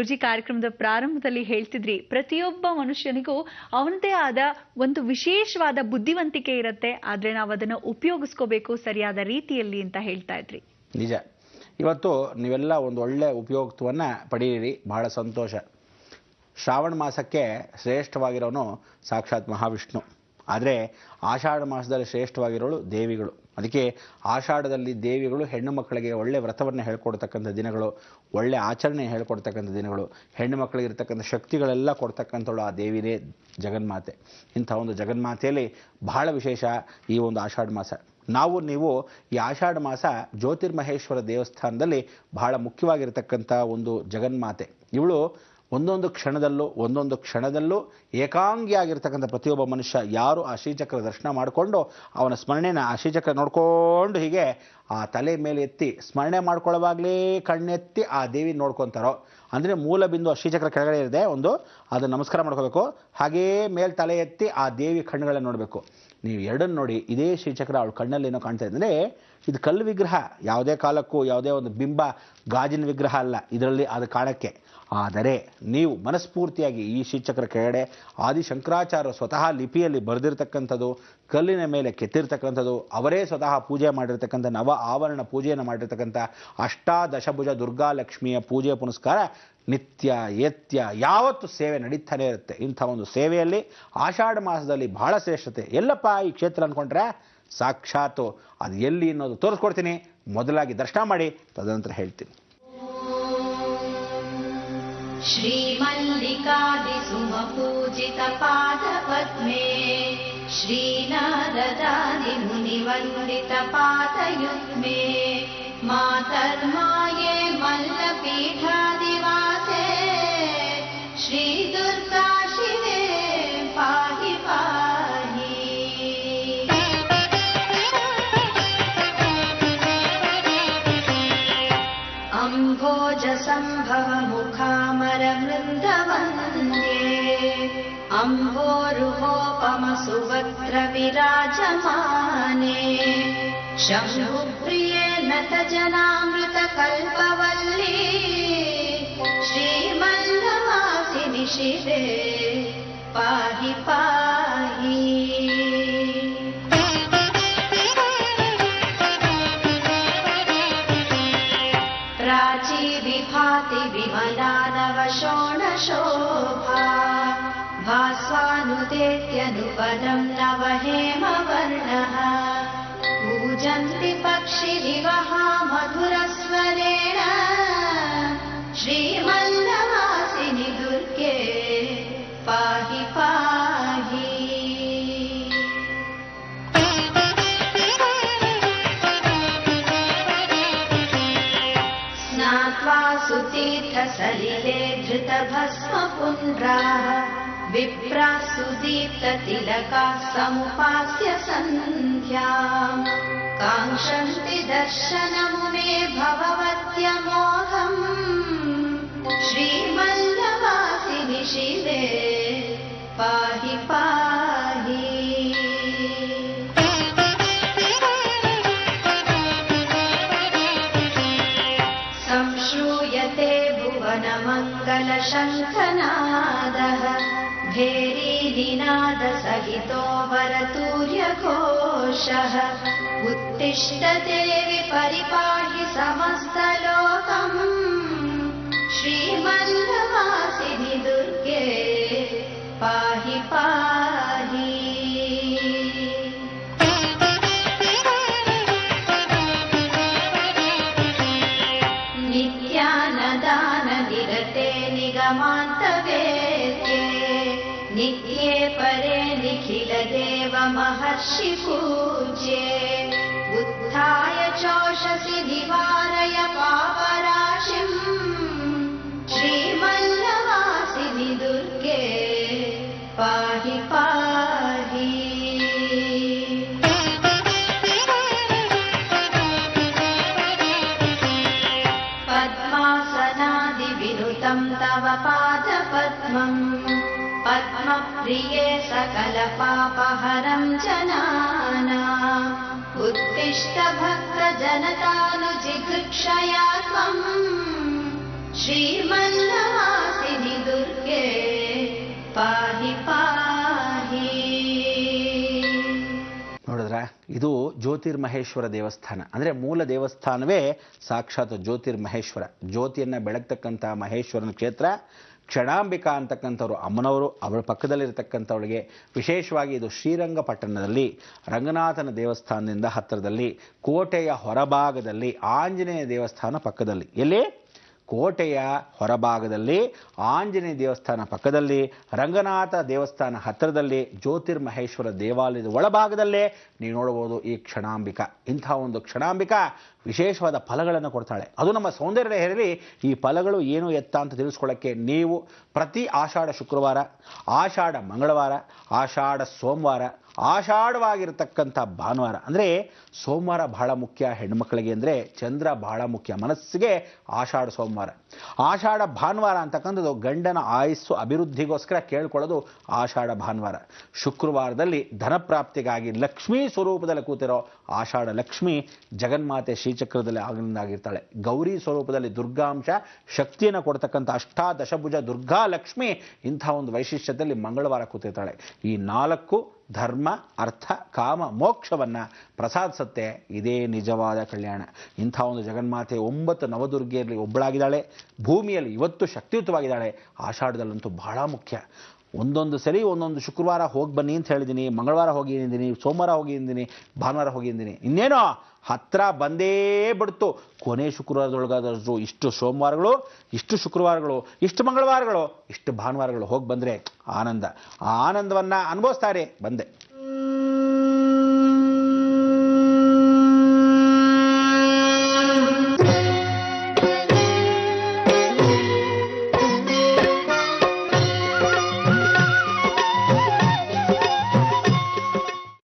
ಗುರುಜಿ ಕಾರ್ಯಕ್ರಮದ ಪ್ರಾರಂಭದಲ್ಲಿ ಹೇಳ್ತಿದ್ರಿ, ಪ್ರತಿಯೊಬ್ಬ ಮನುಷ್ಯನಿಗೂ ಅವನದೇ ಆದ ಒಂದು ವಿಶೇಷವಾದ ಬುದ್ಧಿವಂತಿಕೆ ಇರುತ್ತೆ, ಆದ್ರೆ ನಾವು ಅದನ್ನು ಉಪಯೋಗಿಸ್ಕೋಬೇಕು ಸರಿಯಾದ ರೀತಿಯಲ್ಲಿ ಅಂತ ಹೇಳ್ತಾ ಇದ್ರಿ. ನಿಜ. ಇವತ್ತು ನೀವೆಲ್ಲ ಒಂದು ಒಳ್ಳೆ ಉಪಯೋಗವನ್ನು ಪಡೆಯಿರಿ, ಬಹಳ ಸಂತೋಷ. ಶ್ರಾವಣ ಮಾಸಕ್ಕೆ ಶ್ರೇಷ್ಠವಾಗಿರೋನು ಸಾಕ್ಷಾತ್ ಮಹಾವಿಷ್ಣು. ಆದರೆ ಆಷಾಢ ಮಾಸದಲ್ಲಿ ಶ್ರೇಷ್ಠವಾಗಿರೋಳು ದೇವಿಗಳು. ಅದಕ್ಕೆ ಆಷಾಢದಲ್ಲಿ ದೇವಿಗಳು ಹೆಣ್ಣು ಮಕ್ಕಳಿಗೆ ಒಳ್ಳೆ ವ್ರತವನ್ನು ಹೇಳ್ಕೊಡ್ತಕ್ಕಂಥ ದಿನಗಳು, ಒಳ್ಳೆ ಆಚರಣೆ ಹೇಳ್ಕೊಡ್ತಕ್ಕಂಥ ದಿನಗಳು, ಹೆಣ್ಣು ಮಕ್ಕಳಿಗೆ ಇರ್ತಕ್ಕಂಥ ಶಕ್ತಿಗಳೆಲ್ಲ ಕೊಡ್ತಕ್ಕಂಥವಳು ಆ ದೇವಿನೇ ಜಗನ್ಮಾತೆ. ಇಂಥ ಒಂದು ಜಗನ್ಮಾತೆಯಲ್ಲಿ ಬಹಳ ವಿಶೇಷ ಈ ಒಂದು ಆಷಾಢ ಮಾಸ. ನೀವು ಈ ಆಷಾಢ ಮಾಸ ಜ್ಯೋತಿರ್ಮಹೇಶ್ವರ ದೇವಸ್ಥಾನದಲ್ಲಿ ಬಹಳ ಮುಖ್ಯವಾಗಿರ್ತಕ್ಕಂಥ ಒಂದು ಜಗನ್ಮಾತೆ. ಇವಳು ಒಂದೊಂದು ಕ್ಷಣದಲ್ಲೂ ಏಕಾಂಗಿಯಾಗಿರ್ತಕ್ಕಂಥ ಪ್ರತಿಯೊಬ್ಬ ಮನುಷ್ಯ ಯಾರು ಆ ಶ್ರೀಚಕ್ರ ದರ್ಶನ ಮಾಡಿಕೊಂಡು ಅವನ ಸ್ಮರಣೆನ ಆ ಶ್ರೀಚಕ್ರ ನೋಡ್ಕೊಂಡು ಹೀಗೆ ಆ ತಲೆ ಮೇಲೆ ಎತ್ತಿ ಸ್ಮರಣೆ ಮಾಡ್ಕೊಳ್ಳೋವಾಗಲೇ ಕಣ್ಣೆತ್ತಿ ಆ ದೇವಿ ನೋಡ್ಕೊತಾರೋ, ಅಂದರೆ ಮೂಲ ಬಿಂದು ಆ ಶ್ರೀಚಕ್ರ ಕೆಳಗಡೆ ಇದೆ ಅದನ್ನು ನಮಸ್ಕಾರ ಮಾಡ್ಕೋಬೇಕು. ಹಾಗೇ ಮೇಲೆ ತಲೆ ಎತ್ತಿ ಆ ದೇವಿ ಕಣ್ಣುಗಳನ್ನ ನೋಡಬೇಕು. ನೀವು ಎರಡನ್ನು ನೋಡಿ, ಇದೇ ಶ್ರೀಚಕ್ರ ಅವಳ ಕಣ್ಣಲ್ಲಿ ಏನೋ ಕಾಣ್ತಾ ಇದೆ. ಅಂದರೆ ಇದು ಕಲ್ಲು ವಿಗ್ರಹ, ಯಾವುದೇ ಕಾಲಕ್ಕೂ ಯಾವುದೇ ಒಂದು ಬಿಂಬ ಗಾಜಿನ ವಿಗ್ರಹ ಅಲ್ಲ ಇದರಲ್ಲಿ ಅದು ಕಾಣಕ್ಕೆ. ಆದರೆ ನೀವು ಮನಸ್ಫೂರ್ತಿಯಾಗಿ ಈ ಶ್ರೀಚಕ್ರ ಕೆಳಗಡೆ ಆದಿಶಂಕರಾಚಾರ್ಯರು ಸ್ವತಃ ಲಿಪಿಯಲ್ಲಿ ಬರೆದಿರ್ತಕ್ಕಂಥದ್ದು, ಕಲ್ಲಿನ ಮೇಲೆ ಕೆತ್ತಿರ್ತಕ್ಕಂಥದ್ದು, ಅವರೇ ಸ್ವತಃ ಪೂಜೆ ಮಾಡಿರ್ತಕ್ಕಂಥ ನವ ಆವರಣ ಪೂಜೆಯನ್ನು ಮಾಡಿರ್ತಕ್ಕಂಥ ಅಷ್ಟಾದಶಭುಜ ದುರ್ಗಾ ಲಕ್ಷ್ಮಿಯ ಪೂಜೆ ಪುನಸ್ಕಾರ ನಿತ್ಯ ಯತ್ಯ ಯಾವತ್ತು ಸೇವೆ ನಡೀತಾನೆ ಇರುತ್ತೆ. ಇಂಥ ಒಂದು ಸೇವೆಯಲ್ಲಿ ಆಷಾಢ ಮಾಸದಲ್ಲಿ ಬಹಳ ಶ್ರೇಷ್ಠತೆ. ಎಲ್ಲಪ್ಪ ಈ ಕ್ಷೇತ್ರ ಅಂದ್ಕೊಂಡ್ರೆ ಸಾಕ್ಷಾತ್ತು ಅದು ಎಲ್ಲಿ ಅನ್ನೋದು ತೋರಿಸ್ಕೊಡ್ತೀನಿ. ಮೊದಲಾಗಿ ದರ್ಶನ ಮಾಡಿ, ತದನಂತರ ಹೇಳ್ತೀನಿ. ಶ್ರೀಮಲ್ಲಿಕಾದಿ ಸುಮಪೂಜಿತ ಪಾದ ಪದ್ಮೇ ಶ್ರೀನಾರದಾದಿ ಮುನಿವಂದಿತ ಪಾದಯುಗ್ಮೇ ಮಾತರ್ಮಾಯೇ ಮಲ್ಲಪೀಠಾದಿವಾಸೇ ಶ್ರೀ ದುರ್ಗಾ ಶಿವೇ ಪಾಹಿ ಪಾಹಿ. ಅಂಭೋಜ ಸಂಭವ ಮುಖಾಮರ ವೃಂದವಂದ್ಯೇ ಅಂಭೋರುಹೋಪಮ ಸುವಕ್ತ್ರ ವಿರಾಜಮಾನೆ ಶಂಭುಪ್ರಿಯೇ ನತ ಜನಾಮೃತ ಕಲ್ಪವಲ್ಲಿ ಶ್ರೀಮಲ್ಲವಾಸಿನಿ ಶಿವೆ ಪಾಹಿ ಪಾಹಿ. ಪ್ರಾಚೀ ವಿಭಾತಿ ವಿಮಲಾ ನವಶೋಣಶೋಭಾ ಭಾಸ್ವಾನುದೇತ್ಯನುಪದಂ ನವಹೇಮವರ್ಣಃ पूजन्ति पक्षिरिवः मधुरस्वरेण श्रीमल्लवासिनि दुर्गे पाहि पाहि. स्नात्वा सुतीर्थसलिले धृतभस्मपुण्ड्राः विप्राः सुदीप्ततिलकाः समुपास्य सन्ध्याम् काङ्क्षन्ति दर्शनमुमे भववत्यमोहम् श्रीमल्लवासिनि शिवे पाहि पाहि. संश्रूयते भुवनमङ्गलशङ्खनादः भेरीनिनादसहितो वरतूर्यघोषः उत्तिष्ठ देवि परिपाहि समस्तलोकम् श्रीमल्लवासिनि दुर्गे पाहि पाहि. नित्यानदाननिरते निगमान्तवेद्ये नित्ये परे निखिलदेव महर्षि पूज्ये उत्थाय चोषसि निवारय पापराशिम् श्रीमल्लवासिनि दुर्गे पाहि पाहि. पद्मासनादिविनुतं तव पादपद्मम् पद्मप्रिये सकलपापहरं जनानाम् उत्तिष्ठ भक्तजनतानुजिघृक्षया त्वम् श्रीमल्लवा ದುರ್ಗೆ ಪಾಹಿ ಪಾಹಿ. ನೋಡಿದ್ರ, ಇದು ಜ್ಯೋತಿರ್ಮಹೇಶ್ವರ ದೇವಸ್ಥಾನ. ಅಂದರೆ ಮೂಲ ದೇವಸ್ಥಾನವೇ ಸಾಕ್ಷಾತ್ ಜ್ಯೋತಿರ್ಮಹೇಶ್ವರ, ಜ್ಯೋತಿಯನ್ನು ಬೆಳಗ್ತಕ್ಕಂಥ ಮಹೇಶ್ವರನ ಕ್ಷೇತ್ರ. ಕ್ಷಣಾಂಬಿಕಾ ಅಂತಕ್ಕಂಥವ್ರು ಅಮ್ಮನವರು, ಅವಳ ಪಕ್ಕದಲ್ಲಿರತಕ್ಕಂಥವಳಿಗೆ ವಿಶೇಷವಾಗಿ ಇದು ಶ್ರೀರಂಗಪಟ್ಟಣದಲ್ಲಿ ರಂಗನಾಥನ ದೇವಸ್ಥಾನದಿಂದ ಹತ್ತಿರದಲ್ಲಿ, ಕೋಟೆಯ ಹೊರಭಾಗದಲ್ಲಿ, ಆಂಜನೇಯ ದೇವಸ್ಥಾನ ಪಕ್ಕದಲ್ಲಿ. ಎಲ್ಲಿ? ಕೋಟೆಯ ಹೊರಭಾಗದಲ್ಲಿ, ಆಂಜನೇಯ ದೇವಸ್ಥಾನ ಪಕ್ಕದಲ್ಲಿ, ರಂಗನಾಥ ದೇವಸ್ಥಾನ ಹತ್ತಿರದಲ್ಲಿ, ಜ್ಯೋತಿರ್ಮಹೇಶ್ವರ ದೇವಾಲಯದ ಒಳಭಾಗದಲ್ಲೇ ನೀವು ನೋಡಬಹುದು ಈ ಕ್ಷಣಾಂಬಿಕಾ. ಇಂಥ ಒಂದು ಕ್ಷಣಾಂಬಿಕಾ ವಿಶೇಷವಾದ ಫಲಗಳನ್ನು ಕೊಡ್ತಾಳೆ. ಅದು ನಮ್ಮ ಸೌಂದರ್ಯ ಹೇರಲಿ. ಈ ಫಲಗಳು ಏನು ಎತ್ತ ಅಂತ ತಿಳಿಸ್ಕೊಳ್ಳೋಕ್ಕೆ ನೀವು ಪ್ರತಿ ಆಷಾಢ ಶುಕ್ರವಾರ, ಆಷಾಢ ಮಂಗಳವಾರ, ಆಷಾಢ ಸೋಮವಾರ, ಆಷಾಢವಾಗಿರ್ತಕ್ಕಂಥ ಭಾನುವಾರ, ಅಂದರೆ ಸೋಮವಾರ ಬಹಳ ಮುಖ್ಯ ಹೆಣ್ಮಕ್ಳಿಗೆ, ಅಂದರೆ ಚಂದ್ರ ಬಹಳ ಮುಖ್ಯ ಮನಸ್ಸಿಗೆ. ಆಷಾಢ ಸೋಮವಾರ, ಆಷಾಢ ಭಾನುವಾರ ಅಂತಕ್ಕಂಥದ್ದು ಗಂಡನ ಆಯುಸ್ಸು ಅಭಿವೃದ್ಧಿಗೋಸ್ಕರ ಕೇಳ್ಕೊಳ್ಳೋದು ಆಷಾಢ ಭಾನುವಾರ. ಶುಕ್ರವಾರದಲ್ಲಿ ಧನಪ್ರಾಪ್ತಿಗಾಗಿ ಲಕ್ಷ್ಮೀ ಸ್ವರೂಪದಲ್ಲಿ ಕೂತಿರೋ ಆಷಾಢ ಲಕ್ಷ್ಮಿ ಜಗನ್ಮಾತೆ ಶ್ರೀಚಕ್ರದಲ್ಲಿ ಆಗಿರ್ತಾಳೆ. ಗೌರಿ ಸ್ವರೂಪದಲ್ಲಿ ದುರ್ಗಾಂಶ ಶಕ್ತಿಯನ್ನು ಕೊಡ್ತಕ್ಕಂಥ ಅಷ್ಟಾದಶಭುಜ ದುರ್ಗಾ ಲಕ್ಷ್ಮಿ ಇಂಥ ಒಂದು ವೈಶಿಷ್ಟ್ಯದಲ್ಲಿ ಮಂಗಳವಾರ ಕೂತಿರ್ತಾಳೆ. ಈ 4 ಧರ್ಮ, ಅರ್ಥ, ಕಾಮ, ಮೋಕ್ಷವನ್ನು ಪ್ರಸಾದಿಸುತ್ತೆ. ಇದೇ ನಿಜವಾದ ಕಲ್ಯಾಣ. ಇಂಥ ಒಂದು ಜಗನ್ಮಾತೆ 9 ನವದುರ್ಗೆಯಲ್ಲಿ ಒಬ್ಬಳಾಗಿದ್ದಾಳೆ. ಭೂಮಿಯಲ್ಲಿ ಇವತ್ತು ಶಕ್ತಿಯುತವಾಗಿದ್ದಾಳೆ. ಆಷಾಢದಲ್ಲಂತೂ ಬಹಳ ಮುಖ್ಯ. ಒಂದೊಂದು ಸರಿ ಒಂದೊಂದು ಶುಕ್ರವಾರ ಹೋಗಿ ಬನ್ನಿ ಅಂತ ಹೇಳಿದ್ದೀನಿ, ಮಂಗಳವಾರ ಹೋಗಿದ್ದೀನಿ, ಸೋಮವಾರ ಹೋಗಿದ್ದೀನಿ, ಭಾನುವಾರ ಹೋಗಿದ್ದೀನಿ. ಇನ್ನೇನೋ ಹತ್ತಿರ ಬಂದೇ ಬಿಡ್ತು. ಕೊನೆ ಶುಕ್ರವಾರದೊಳಗಾದಷ್ಟು ಇಷ್ಟು ಸೋಮವಾರಗಳು, ಇಷ್ಟು ಶುಕ್ರವಾರಗಳು, ಇಷ್ಟು ಮಂಗಳವಾರಗಳು, ಇಷ್ಟು ಭಾನುವಾರಗಳು ಹೋಗಿ ಬಂದರೆ ಆನಂದ. ಆ ಆನಂದವನ್ನು ಅನುಭವಿಸ್ತಾರೆ. ಬಂದೆ.